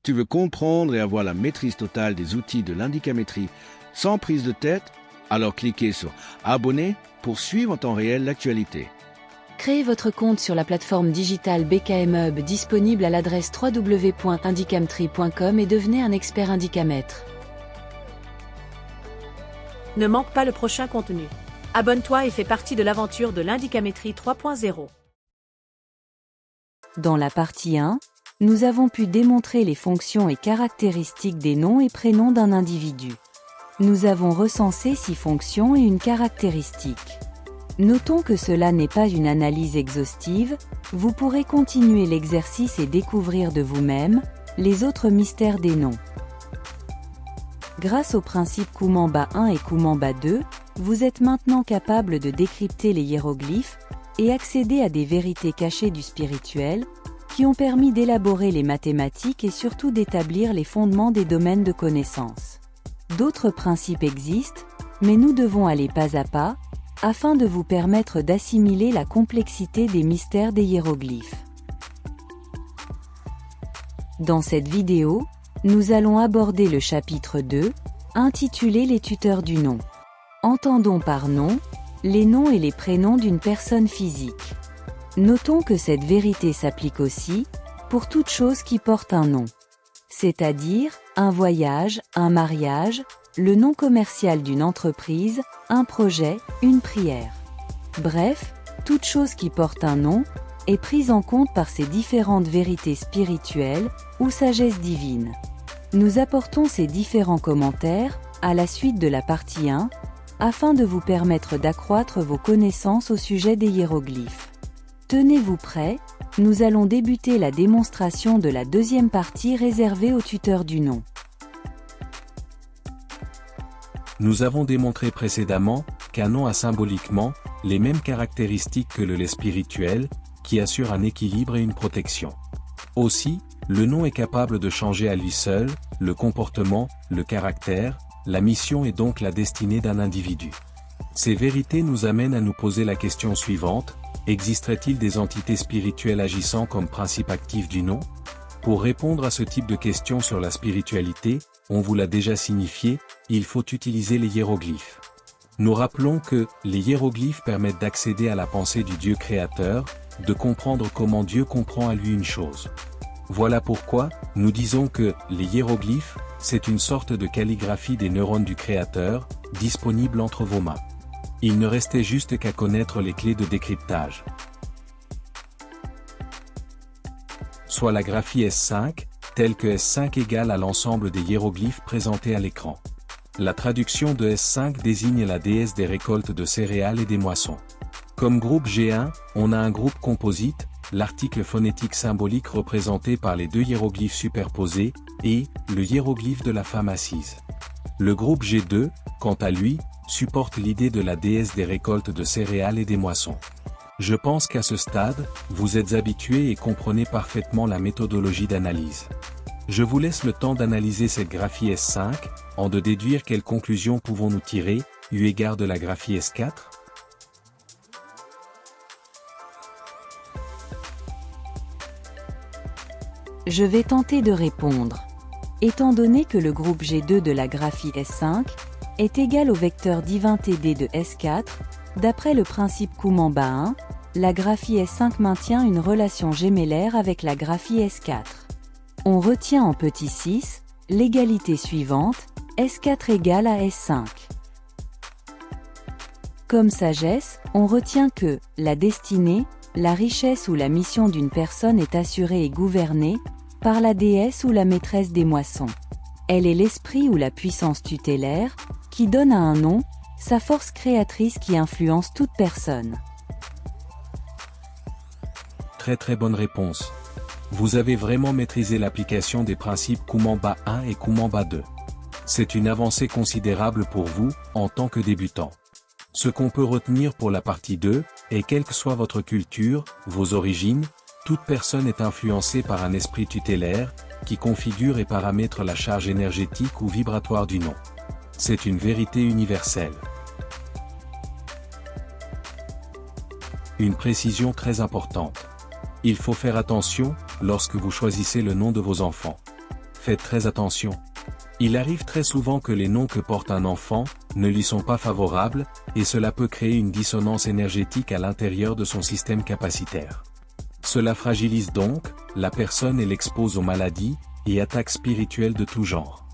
Tu veux comprendre et avoir la maîtrise totale des outils de l'indicamétrie sans prise de tête? Alors cliquez sur Abonner pour suivre en temps réel l'actualité. Créez votre compte sur la plateforme digitale BKM Hub disponible à l'adresse www.indicametrie.com et devenez un expert indicamètre. Ne manque pas le prochain contenu. Abonne-toi et fais partie de l'aventure de l'indicamétrie 3.0. Dans la partie 1, nous avons pu démontrer les fonctions et caractéristiques des noms et prénoms d'un individu. Nous avons recensé 6 fonctions et une caractéristique. Notons que cela n'est pas une analyse exhaustive, vous pourrez continuer l'exercice et découvrir de vous-même les autres mystères des noms. Grâce aux principes Kumamba 1 et Kumamba 2, vous êtes maintenant capable de décrypter les hiéroglyphes et accéder à des vérités cachées du spirituel, qui ont permis d'élaborer les mathématiques et surtout d'établir les fondements des domaines de connaissances. D'autres principes existent, mais nous devons aller pas à pas, afin de vous permettre d'assimiler la complexité des mystères des hiéroglyphes. Dans cette vidéo, nous allons aborder le chapitre 2, intitulé Les tuteurs du nom. Entendons par nom, les noms et les prénoms d'une personne physique. Notons que cette vérité s'applique aussi pour toute chose qui porte un nom. C'est-à-dire, un voyage, un mariage, le nom commercial d'une entreprise, un projet, une prière. Bref, toute chose qui porte un nom est prise en compte par ces différentes vérités spirituelles ou sagesse divine. Nous apportons ces différents commentaires à la suite de la partie 1, afin de vous permettre d'accroître vos connaissances au sujet des hiéroglyphes. Tenez-vous prêts, nous allons débuter la démonstration de la deuxième partie réservée aux tuteurs du nom. Nous avons démontré précédemment qu'un nom a symboliquement les mêmes caractéristiques que le lait spirituel, qui assure un équilibre et une protection. Aussi, le nom est capable de changer à lui seul le comportement, le caractère, la mission et donc la destinée d'un individu. Ces vérités nous amènent à nous poser la question suivante: existerait-il des entités spirituelles agissant comme principe actif du nom? Pour répondre à ce type de questions sur la spiritualité, on vous l'a déjà signifié, il faut utiliser les hiéroglyphes. Nous rappelons que les hiéroglyphes permettent d'accéder à la pensée du Dieu créateur, de comprendre comment Dieu comprend à lui une chose. Voilà pourquoi nous disons que les hiéroglyphes, c'est une sorte de calligraphie des neurones du créateur, disponible entre vos mains. Il ne restait juste qu'à connaître les clés de décryptage. Soit la graphie S5, telle que S5 égale à l'ensemble des hiéroglyphes présentés à l'écran. La traduction de S5 désigne la déesse des récoltes de céréales et des moissons. Comme groupe G1, on a un groupe composite, l'article phonétique symbolique représenté par les deux hiéroglyphes superposés, et le hiéroglyphe de la femme assise. Le groupe G2, quant à lui, supporte l'idée de la déesse des récoltes de céréales et des moissons. Je pense qu'à ce stade, vous êtes habitués et comprenez parfaitement la méthodologie d'analyse. Je vous laisse le temps d'analyser cette graphie S5, en de déduire quelles conclusions pouvons-nous tirer, eu égard de la graphie S4. Je vais tenter de répondre. Étant donné que le groupe G2 de la graphie S5 est égal au vecteur divin TD de S4, d'après le principe Kumamba 1, la graphie S5 maintient une relation gémellaire avec la graphie S4. On retient en petit 6 l'égalité suivante, S4 égale à S5. Comme sagesse, on retient que la destinée, la richesse ou la mission d'une personne est assurée et gouvernée par la déesse ou la maîtresse des moissons. Elle est l'esprit ou la puissance tutélaire qui donne à un nom sa force créatrice qui influence toute personne. Très bonne réponse. Vous avez vraiment maîtrisé l'application des principes Kumamba 1 et Kumamba 2. C'est une avancée considérable pour vous, en tant que débutant. Ce qu'on peut retenir pour la partie 2, est quelle que soit votre culture, vos origines, toute personne est influencée par un esprit tutélaire, qui configure et paramètre la charge énergétique ou vibratoire du nom. C'est une vérité universelle. Une précision très importante. Il faut faire attention, lorsque vous choisissez le nom de vos enfants. faites très attention. Il arrive très souvent que les noms que porte un enfant ne lui sont pas favorables, et cela peut créer une dissonance énergétique à l'intérieur de son système capacitaire. Cela fragilise donc la personne et l'expose aux maladies et attaques spirituelles de tout genre.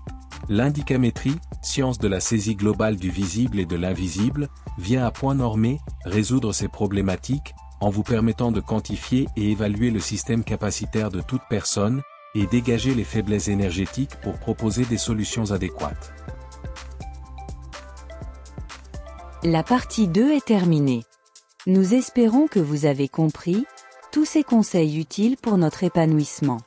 L'indicamétrie, science de la saisie globale du visible et de l'invisible, vient à point nommé résoudre ces problématiques en vous permettant de quantifier et évaluer le système capacitaire de toute personne et dégager les faiblesses énergétiques pour proposer des solutions adéquates. La partie 2 est terminée. Nous espérons que vous avez compris tous ces conseils utiles pour notre épanouissement.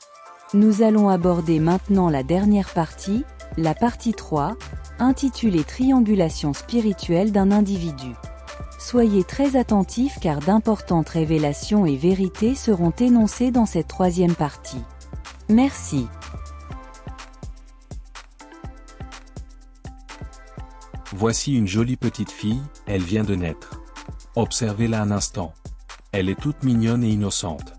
Nous allons aborder maintenant la dernière partie, la partie 3, intitulée Triangulation spirituelle d'un individu. Soyez très attentifs car d'importantes révélations et vérités seront énoncées dans cette troisième partie. Merci. Voici une jolie petite fille, elle vient de naître. Observez-la un instant. Elle est toute mignonne et innocente.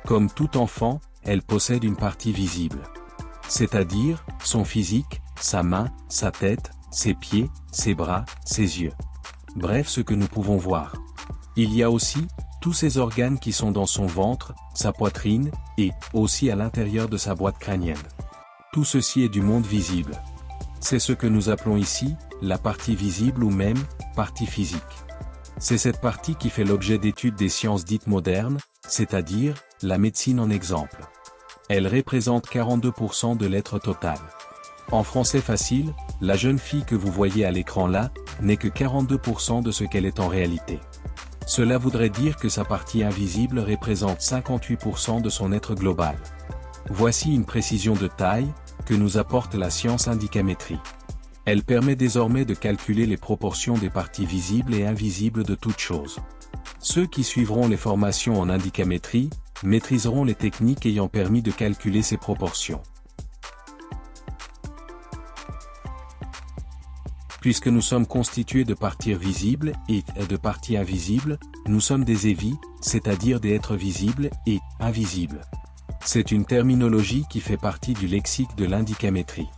Comme tout enfant, elle possède une partie visible. C'est-à-dire, son physique, sa main, sa tête, ses pieds, ses bras, ses yeux. Bref, ce que nous pouvons voir. Il y a aussi tous ces organes qui sont dans son ventre, sa poitrine, et aussi à l'intérieur de sa boîte crânienne. Tout ceci est du monde visible. C'est ce que nous appelons ici, la partie visible ou même, partie physique. C'est cette partie qui fait l'objet d'études des sciences dites modernes, c'est-à-dire, la médecine en exemple. Elle représente 42% de l'être total. En français facile, la jeune fille que vous voyez à l'écran là, n'est que 42% de ce qu'elle est en réalité. Cela voudrait dire que sa partie invisible représente 58% de son être global. Voici une précision de taille, que nous apporte la science indicamétrie. Elle permet désormais de calculer les proportions des parties visibles et invisibles de toute chose. Ceux qui suivront les formations en indicamétrie, maîtriseront les techniques ayant permis de calculer ces proportions. Puisque nous sommes constitués de parties visibles et de parties invisibles, nous sommes des évis, c'est-à-dire des êtres visibles et invisibles. C'est une terminologie qui fait partie du lexique de l'indicamétrie.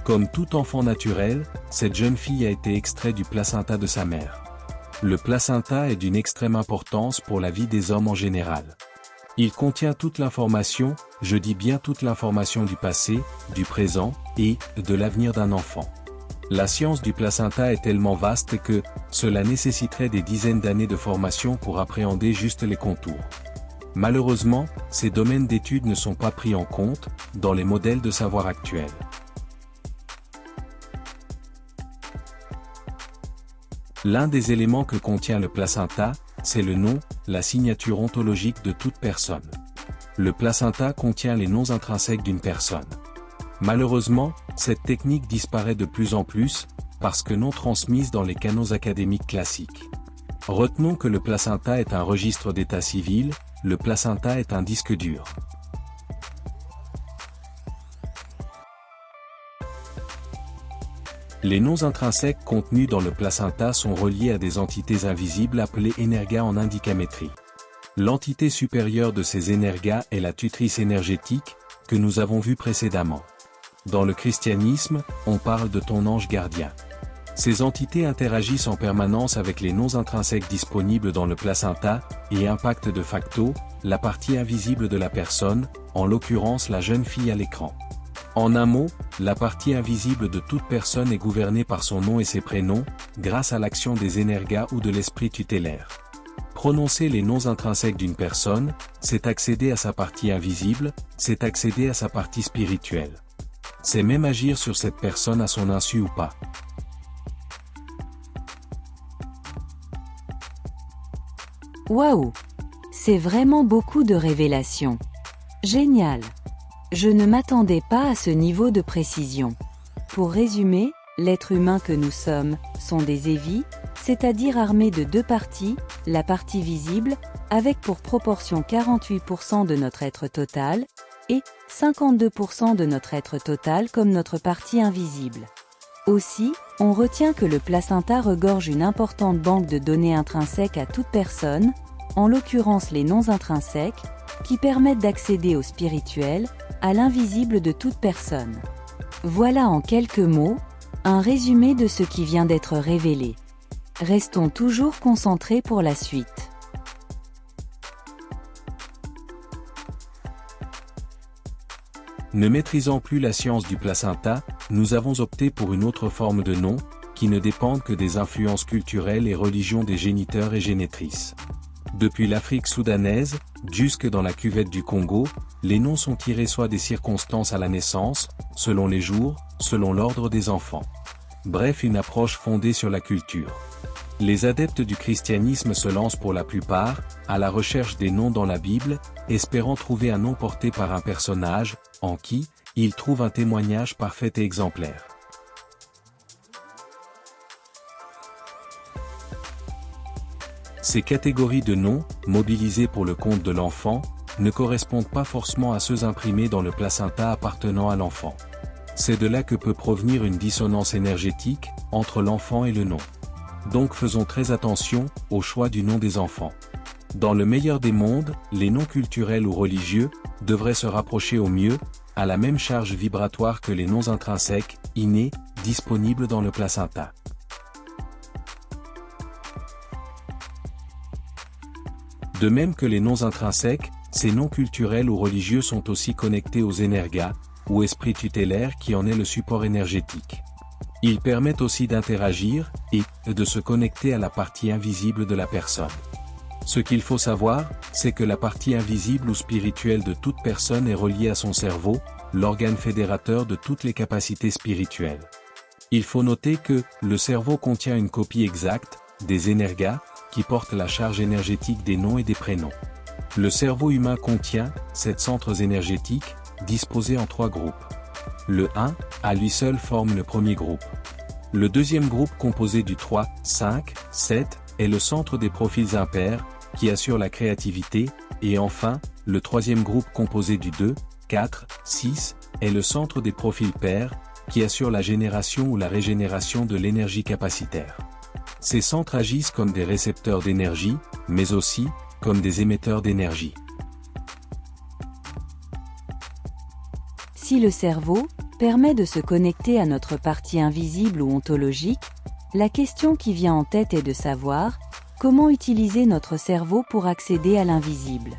Comme tout enfant naturel, cette jeune fille a été extraite du placenta de sa mère. Le placenta est d'une extrême importance pour la vie des hommes en général. Il contient toute l'information, je dis bien toute l'information du passé, du présent, et de l'avenir d'un enfant. La science du placenta est tellement vaste que cela nécessiterait des dizaines d'années de formation pour appréhender juste les contours. Malheureusement, ces domaines d'études ne sont pas pris en compte dans les modèles de savoir actuels. L'un des éléments que contient le placenta, c'est le nom, la signature ontologique de toute personne. Le placenta contient les noms intrinsèques d'une personne. Malheureusement, cette technique disparaît de plus en plus, parce que non transmise dans les canaux académiques classiques. Retenons que le placenta est un registre d'état civil, le placenta est un disque dur. Les noms intrinsèques contenus dans le placenta sont reliés à des entités invisibles appelées énergas en indicamétrie. L'entité supérieure de ces énergas est la tutrice énergétique, que nous avons vue précédemment. Dans le christianisme, on parle de ton ange gardien. Ces entités interagissent en permanence avec les noms intrinsèques disponibles dans le placenta, et impactent de facto, la partie invisible de la personne, en l'occurrence la jeune fille à l'écran. En un mot, la partie invisible de toute personne est gouvernée par son nom et ses prénoms, grâce à l'action des énergas ou de l'esprit tutélaire. Prononcer les noms intrinsèques d'une personne, c'est accéder à sa partie invisible, c'est accéder à sa partie spirituelle. C'est même agir sur cette personne à son insu ou pas. Waouh! C'est vraiment beaucoup de révélations. Génial! Je ne m'attendais pas à ce niveau de précision. Pour résumer, l'être humain que nous sommes sont des évis, c'est-à-dire armés de deux parties, la partie visible, avec pour proportion 48% de notre être total, et 52% de notre être total comme notre partie invisible. Aussi, on retient que le placenta regorge une importante banque de données intrinsèques à toute personne, en l'occurrence les noms intrinsèques, qui permettent d'accéder au spirituel, à l'invisible de toute personne. Voilà en quelques mots, un résumé de ce qui vient d'être révélé. Restons toujours concentrés pour la suite. Ne maîtrisant plus la science du placenta, nous avons opté pour une autre forme de nom, qui ne dépendent que des influences culturelles et religions des géniteurs et génitrices. Depuis l'Afrique soudanaise, jusque dans la cuvette du Congo, les noms sont tirés soit des circonstances à la naissance, selon les jours, selon l'ordre des enfants. Bref, une approche fondée sur la culture. Les adeptes du christianisme se lancent pour la plupart, à la recherche des noms dans la Bible, espérant trouver un nom porté par un personnage, en qui, ils trouvent un témoignage parfait et exemplaire. Ces catégories de noms, mobilisées pour le compte de l'enfant, ne correspondent pas forcément à ceux imprimés dans le placenta appartenant à l'enfant. C'est de là que peut provenir une dissonance énergétique, entre l'enfant et le nom. Donc faisons très attention, au choix du nom des enfants. Dans le meilleur des mondes, les noms culturels ou religieux, devraient se rapprocher au mieux, à la même charge vibratoire que les noms intrinsèques, innés, disponibles dans le placenta. De même que les noms intrinsèques, ces noms culturels ou religieux sont aussi connectés aux énergas, ou esprits tutélaires qui en est le support énergétique. Ils permettent aussi d'interagir, et de se connecter à la partie invisible de la personne. Ce qu'il faut savoir, c'est que la partie invisible ou spirituelle de toute personne est reliée à son cerveau, l'organe fédérateur de toutes les capacités spirituelles. Il faut noter que, le cerveau contient une copie exacte, des énergas, qui portent la charge énergétique des noms et des prénoms. Le cerveau humain contient 7 centres énergétiques, disposés en 3 groupes. Le 1, à lui seul forme le premier groupe. Le deuxième groupe composé du 3, 5, 7, est le centre des profils impairs, qui assure la créativité, et enfin, le troisième groupe composé du 2, 4, 6, est le centre des profils pairs, qui assure la génération ou la régénération de l'énergie capacitaire. Ces centres agissent comme des récepteurs d'énergie, mais aussi, comme des émetteurs d'énergie. Si le cerveau permet de se connecter à notre partie invisible ou ontologique, la question qui vient en tête est de savoir comment utiliser notre cerveau pour accéder à l'invisible.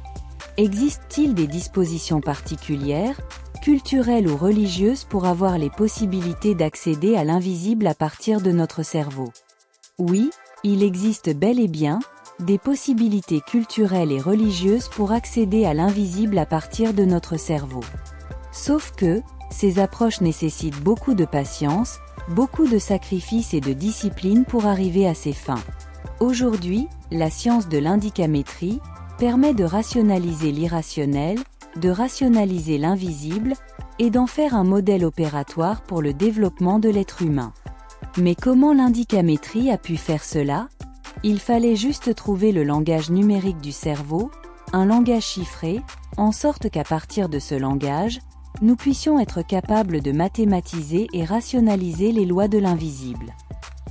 Existe-t-il des dispositions particulières, culturelles ou religieuses pour avoir les possibilités d'accéder à l'invisible à partir de notre cerveau ? Oui, il existe bel et bien des possibilités culturelles et religieuses pour accéder à l'invisible à partir de notre cerveau. Sauf que, ces approches nécessitent beaucoup de patience, beaucoup de sacrifices et de discipline pour arriver à ces fins. Aujourd'hui, la science de l'indicamétrie permet de rationaliser l'irrationnel, de rationaliser l'invisible, et d'en faire un modèle opératoire pour le développement de l'être humain. Mais comment l'indicamétrie a pu faire cela ? Il fallait juste trouver le langage numérique du cerveau, un langage chiffré, en sorte qu'à partir de ce langage, nous puissions être capables de mathématiser et rationaliser les lois de l'invisible.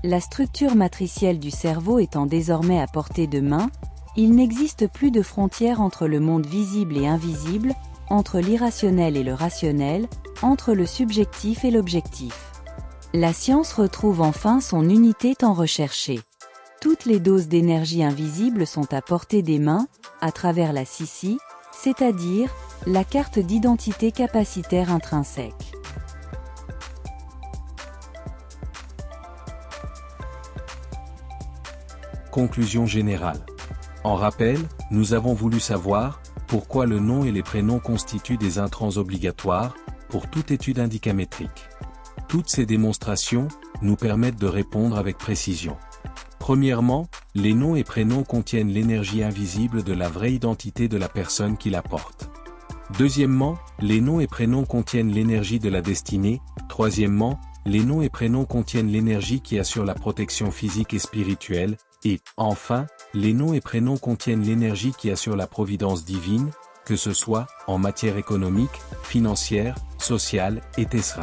La structure matricielle du cerveau étant désormais à portée de main, il n'existe plus de frontières entre le monde visible et invisible, entre l'irrationnel et le rationnel, entre le subjectif et l'objectif. La science retrouve enfin son unité tant recherchée. Toutes les doses d'énergie invisible sont à portée des mains, à travers la CICI, c'est-à-dire la carte d'identité capacitaire intrinsèque. Conclusion générale. En rappel, nous avons voulu savoir pourquoi le nom et les prénoms constituent des intrants obligatoires pour toute étude indicamétrique. Toutes ces démonstrations nous permettent de répondre avec précision. Premièrement, les noms et prénoms contiennent l'énergie invisible de la vraie identité de la personne qui la porte. Deuxièmement, les noms et prénoms contiennent l'énergie de la destinée. Troisièmement, les noms et prénoms contiennent l'énergie qui assure la protection physique et spirituelle. Et, enfin, les noms et prénoms contiennent l'énergie qui assure la providence divine, que ce soit en matière économique, financière, sociale, etc.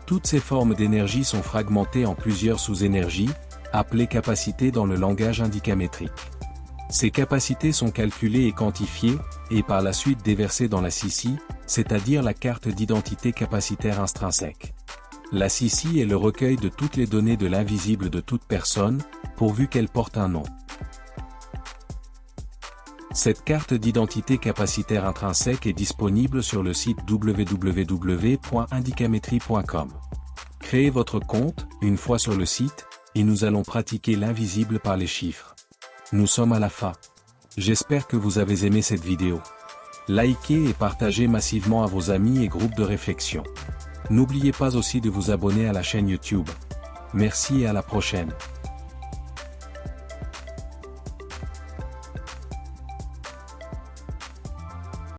Toutes ces formes d'énergie sont fragmentées en plusieurs sous-énergies, appelées capacités dans le langage indicamétrique. Ces capacités sont calculées et quantifiées, et par la suite déversées dans la CICI, c'est-à-dire la carte d'identité capacitaire intrinsèque. La CICI est le recueil de toutes les données de l'invisible de toute personne, pourvu qu'elle porte un nom. Cette carte d'identité capacitaire intrinsèque est disponible sur le site www.indicametrie.com. Créez votre compte, une fois sur le site, et nous allons pratiquer l'invisible par les chiffres. Nous sommes à la fin. J'espère que vous avez aimé cette vidéo. Likez et partagez massivement à vos amis et groupes de réflexion. N'oubliez pas aussi de vous abonner à la chaîne YouTube. Merci et à la prochaine.